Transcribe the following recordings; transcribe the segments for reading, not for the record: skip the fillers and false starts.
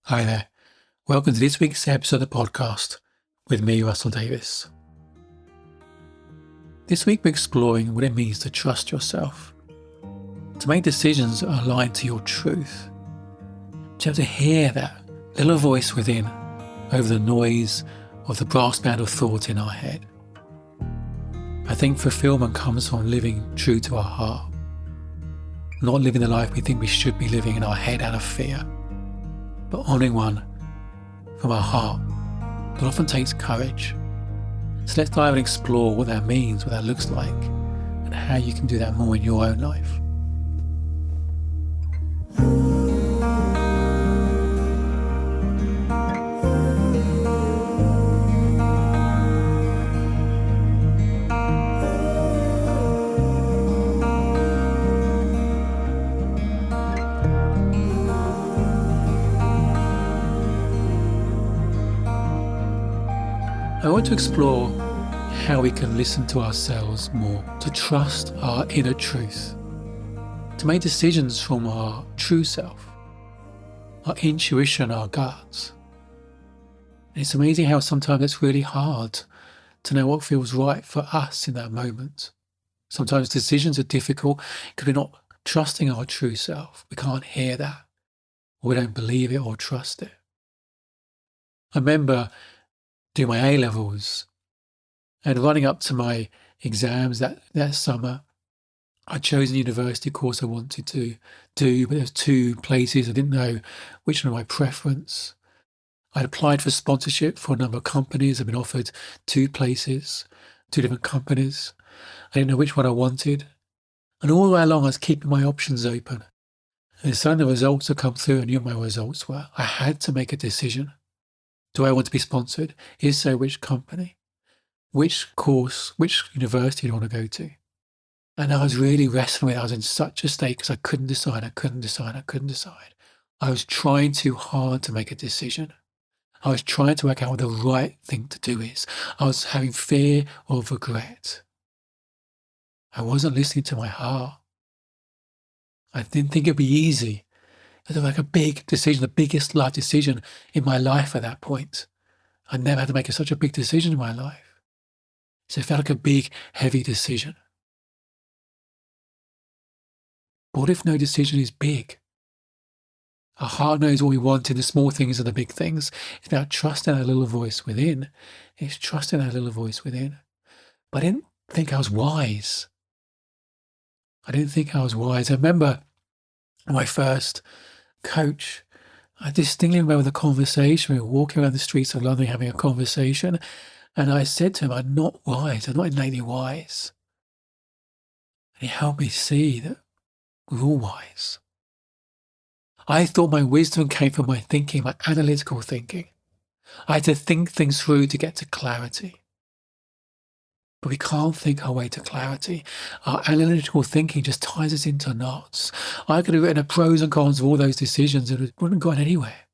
Hi there. Welcome to this week's episode of the podcast with me, Russell Davis. This week we're exploring what it means to trust yourself, to make decisions that are aligned to your truth, to be able to hear that little voice within over the noise of the brass band of thought in our head. I think fulfillment comes from living true to our heart, not living the life we think we should be living in our head out of fear, but honouring one from our heart that often takes courage. So let's dive and explore what that means, what that looks like, and how you can do that more in your own life. I want to explore how we can listen to ourselves more, to trust our inner truth, to make decisions from our true self, our intuition, our guts. And it's amazing how sometimes it's really hard to know what feels right for us in that moment. Sometimes decisions are difficult because we're not trusting our true self. We can't hear that, or we don't believe it or trust it. I remember doing my A-levels and running up to my exams that summer. I'd chosen a university course I wanted to do, but there was two places. I didn't know which one was my preference. I'd applied for sponsorship for a number of companies. I'd been offered two places, two different companies. I didn't know which one I wanted. And all the way along, I was keeping my options open. And suddenly the results had come through. I knew what my results were. I had to make a decision. Do I want to be sponsored? If so, which company? Which course, which university do I want to go to? And I was really wrestling with it. I was in such a state because I couldn't decide. I was trying too hard to make a decision. I was trying to work out what the right thing to do is. I was having fear of regret. I wasn't listening to my heart. I didn't think it'd be easy. It was like a big decision, the biggest life decision in my life at that point. I never had to make such a big decision in my life. So it felt like a big, heavy decision. But what if no decision is big? Our heart knows what we want in the small things and the big things. It's about trusting that little voice within. It's trusting that little voice within. But I didn't think I was wise. I remember my first coach, I distinctly remember the conversation. We were walking around the streets of London having a conversation, and I said to him, I'm not wise. I'm not innately wise. And he helped me see that we're all wise. I thought my wisdom came from my thinking, my analytical thinking. I had to think things through to get to clarity. But we can't think our way to clarity. Our analytical thinking just ties us into knots. I could have written the pros and cons of all those decisions and it wouldn't have gone anywhere.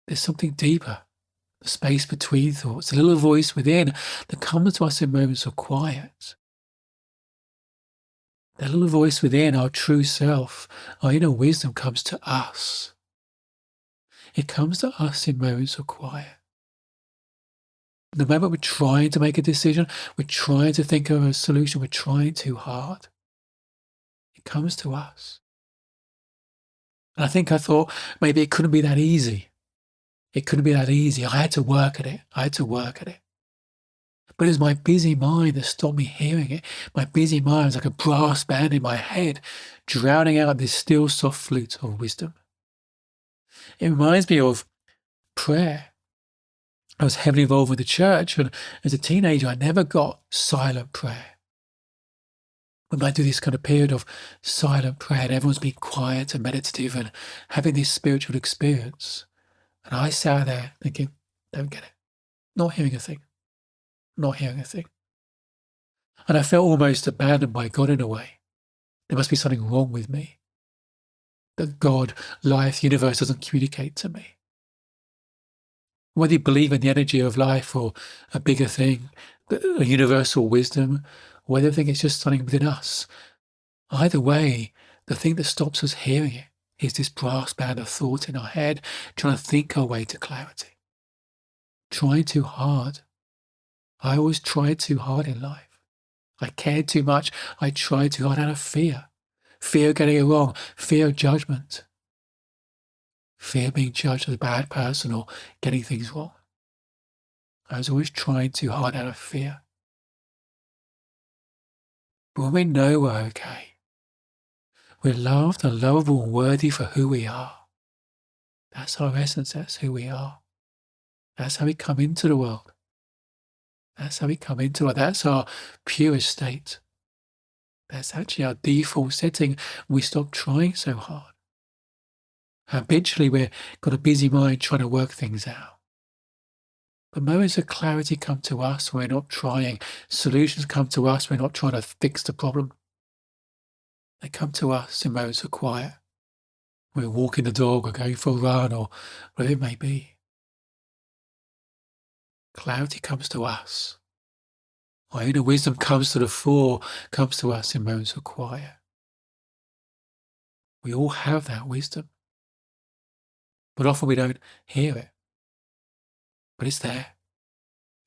There's something deeper, the space between thoughts, the little voice within that comes to us in moments of quiet. That little voice within, our true self, our inner wisdom comes to us. It comes to us in moments of quiet. The moment we're trying to make a decision, we're trying to think of a solution, we're trying too hard, it comes to us. And I thought maybe it couldn't be that easy. I had to work at it. But it was my busy mind that stopped me hearing it. My busy mind was like a brass band in my head, drowning out this still soft flute of wisdom. It reminds me of prayer. I was heavily involved with the church, and as a teenager, I never got silent prayer. We might do this kind of period of silent prayer, and everyone's being quiet and meditative and having this spiritual experience. And I sat there thinking, don't get it. Not hearing a thing. And I felt almost abandoned by God in a way. There must be something wrong with me. That God, life, the universe doesn't communicate to me. Whether you believe in the energy of life or a bigger thing, a universal wisdom, whether you think it's just something within us. Either way, The thing that stops us hearing it is this brass band of thought in our head, trying to think our way to clarity. Trying too hard. I always tried too hard in life. I cared too much. I tried too hard out of fear. Fear of getting it wrong. Fear of judgment. Fear of being judged as a bad person or getting things wrong. I was always trying too hard out of fear. But when we know we're okay, we're loved and lovable and worthy for who we are. That's our essence. That's who we are. That's how we come into the world. That's how we come into it. That's our purest state. That's actually our default setting. We stop trying so hard. Habitually, we've got a busy mind trying to work things out. But moments of clarity come to us when we're not trying. Solutions come to us when we're not trying to fix the problem. They come to us in moments of quiet. We're walking the dog or going for a run or whatever it may be. Clarity comes to us. Our inner wisdom comes to the fore, comes to us in moments of quiet. We all have that wisdom. But often we don't hear it. But it's there.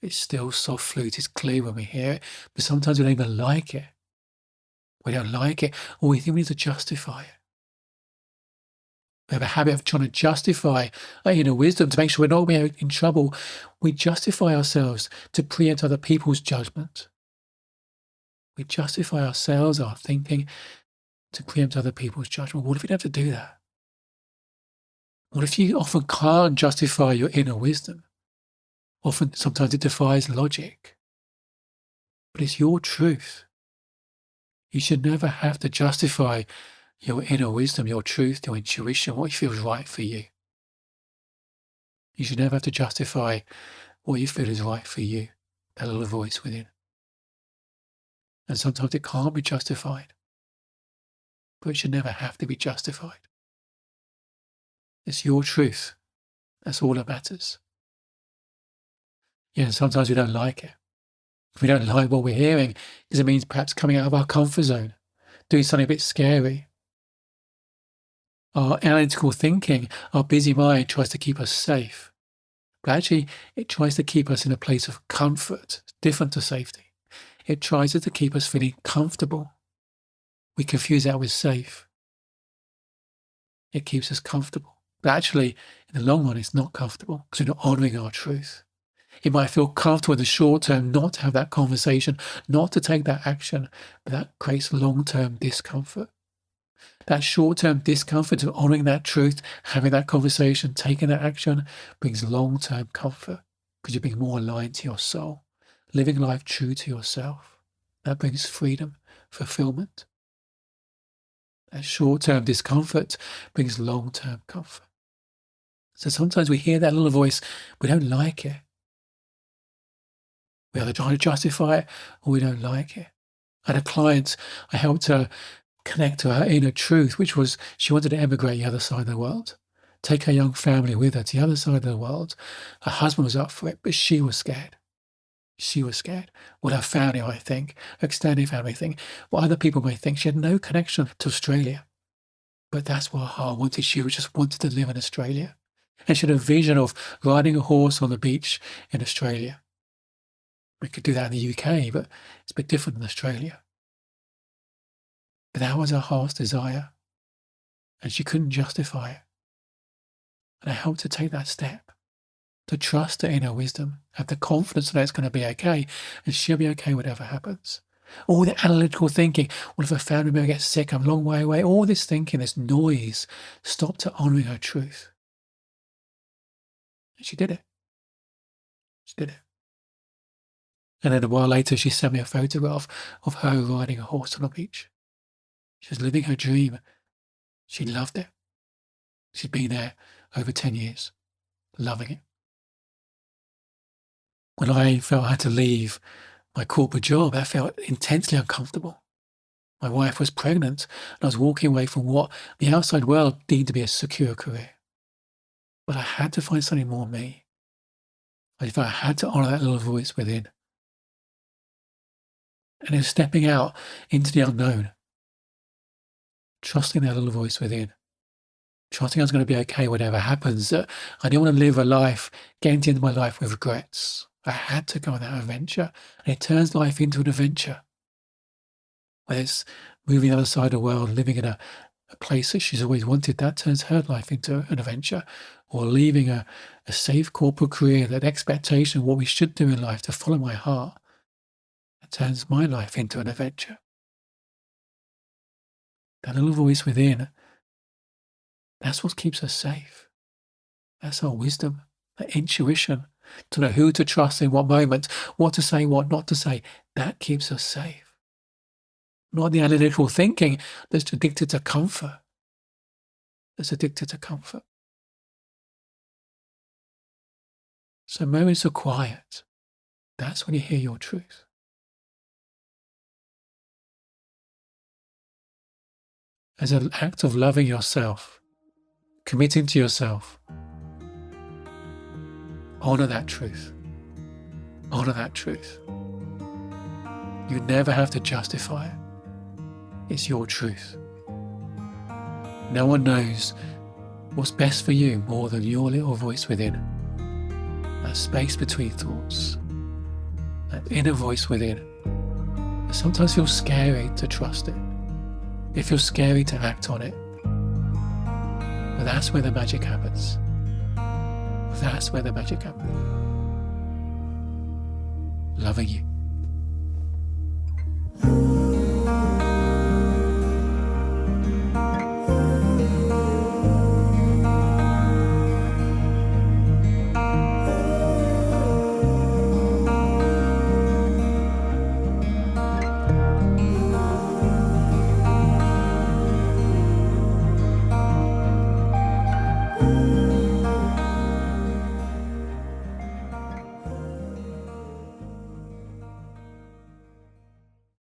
It's still soft flute, it's clear when we hear it, but sometimes we don't even like it. We don't like it, or we think we need to justify it. We have a habit of trying to justify our inner wisdom to make sure we're not going to be in trouble. We justify ourselves to preempt other people's judgment. We justify ourselves, our thinking, to preempt other people's judgment. What if we don't have to do that? What if you often can't justify your inner wisdom? Often, sometimes it defies logic. But it's your truth. You should never have to justify your inner wisdom, your truth, your intuition, what feels right for you. You should never have to justify what you feel is right for you, that little voice within. And sometimes it can't be justified. But it should never have to be justified. It's your truth. That's all that matters. Yeah, and sometimes we don't like it. If we don't like what we're hearing, because it means perhaps coming out of our comfort zone, doing something a bit scary. Our analytical thinking, our busy mind tries to keep us safe. But actually, it tries to keep us in a place of comfort, different to safety. It tries to keep us feeling comfortable. We confuse that with safe. It keeps us comfortable. But actually, in the long run, it's not comfortable because we're not honouring our truth. It might feel comfortable in the short term not to have that conversation, not to take that action, but that creates long-term discomfort. That short-term discomfort of honouring that truth, having that conversation, taking that action, brings long-term comfort because you're being more aligned to your soul, living life true to yourself. That brings freedom, fulfillment. That short-term discomfort brings long-term comfort. So sometimes we hear that little voice, we don't like it. We either try to justify it or we don't like it. I had a client, I helped her connect to her inner truth, which was she wanted to emigrate the other side of the world, take her young family with her to the other side of the world. Her husband was up for it, but she was scared. She was scared. What her family might think, her extended family think, what other people may think. She had no connection to Australia. But that's what her heart wanted. She just wanted to live in Australia. And she had a vision of riding a horse on the beach in Australia. We could do that in the UK, but it's a bit different in Australia. But that was her heart's desire, and she couldn't justify it. And I helped her take that step, to trust her inner wisdom, have the confidence that it's going to be okay, and she'll be okay whatever happens. All the analytical thinking, what if her family member gets sick, I'm a long way away, all this thinking, this noise, stopped her honouring her truth. And she did it. She did it. And then a while later, she sent me a photograph of her riding a horse on a beach. She was living her dream. She loved it. She'd been there over 10 years, loving it. When I felt I had to leave my corporate job, I felt intensely uncomfortable. My wife was pregnant, and I was walking away from what the outside world deemed to be a secure career. But I had to find something more me. I felt I had to honour that little voice within. And it was stepping out into the unknown. trusting that little voice within, trusting I was going to be okay whatever happens, that I didn't want to live a life, get into my life with regrets. I had to go on that adventure, and it turns life into an adventure. Whether it's moving the other side of the world, living in a place that she's always wanted, that turns her life into an adventure. Or leaving a safe corporate career, that expectation of what we should do in life to follow my heart, that turns my life into an adventure. That little voice within, that's what keeps us safe. That's our wisdom, that intuition, to know who to trust in what moment, what to say, what not to say. That keeps us safe. Not the analytical thinking that's addicted to comfort. That's addicted to comfort. So moments of quiet, that's when you hear your truth. As an act of loving yourself, committing to yourself, honor that truth. Honor that truth. You never have to justify it. It's your truth. No one knows what's best for you more than your little voice within. That space between thoughts, that inner voice within. It sometimes feels scary to trust it. It feels scary to act on it. But that's where the magic happens. That's where the magic happens. Loving you.